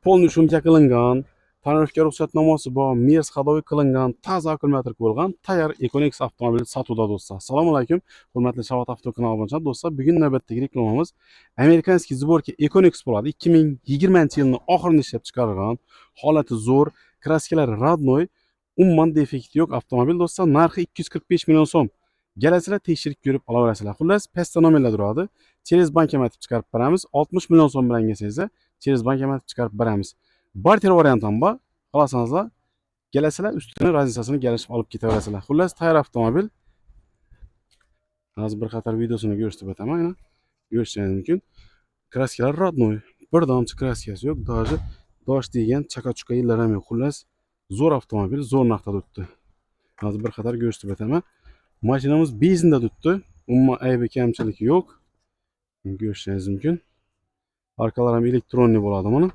Polni shumka qilingan, tonirovka ruxsatnomasi bor, MERS hadovi qilingan, toza akkumulyator bo'lgan tayyor Econex avtomobili sotuvda do'stlar. Assalomu alaykum, hurmatli Shavot Avto kanali obunachilar. Do'stlar, bugun navbatdagi reklamamiz amerikanskiy sborka Econex bo'ladi. 2020-yilning oxirida ishlab chiqarilgan, holati zo'r, kraskalari radnoy, umuman defekti yo'q avtomobil do'stlar. Narxi 245 million so'm. Kelasizlar, tekshirib ko'rib olaverasizlar. Xullas, pastda nomerlar turadi. Через bankomat chiqarib beramiz. 60 million so'm bilan kelsangizlar, через bankomat chiqarib beramiz. Barter variant ham bor. Xohlasanizlar, kelasizlar, ustini raziyasini kelishib olib ketaverasizlar. Xullas, tayyor avtomobil. Hozir bir qator videosini ko'rsatib o'taman. Mana ko'rishingiz mumkin. Kraskalar rodnoy. Bir damchi kraskasi yo'q. Даже dosh degan chaka-chuka yillar ham yo'q. Xullas, zo'r avtomobil, zo'r narxda turibdi. Hozir bir qator ko'rsatib o'taman. Mashinamiz benzinda turibdi. Umuman aybi kamchiligi yo'q. Ko'rishingiz mumkin. Arkalar ham elektronli bo'ladi mana.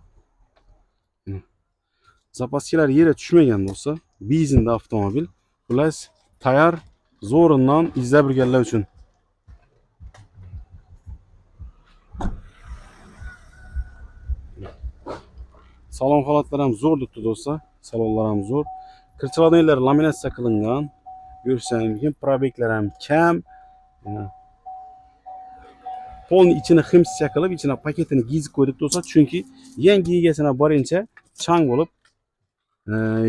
Zapaskilar yere tushmagan bo'lsa, benzinda avtomobil. Xullas, tayyor, zo'rindan izlab yurganlar uchun. Salon holatlar ham zo'r turibdi do'stlar. Salonlar ham zo'r. Kirchilarlar laminatsiya qilingan. Ko'rishingiz mumkin, probeglar ham kam. Polni ichini himsiya qilib, ichina paketini gizib qo'ydik do'stlar, chunki yangi egasini borincha chang bo'lib,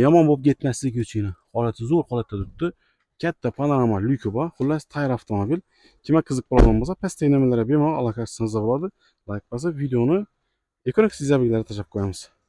yomon bo'lib ketmasligi uchun. Holati zo'r holatda turibdi. Katta panorama lyuki bor. Xullas, tayyor avtomobil. Kimga qiziq bo'ladigan bo'lsa, pastdagi nomerlarga bemalol aloqa qilsangiz bo'ladi. Like bosib, videoni Econex izlab tashlab qo'yamiz.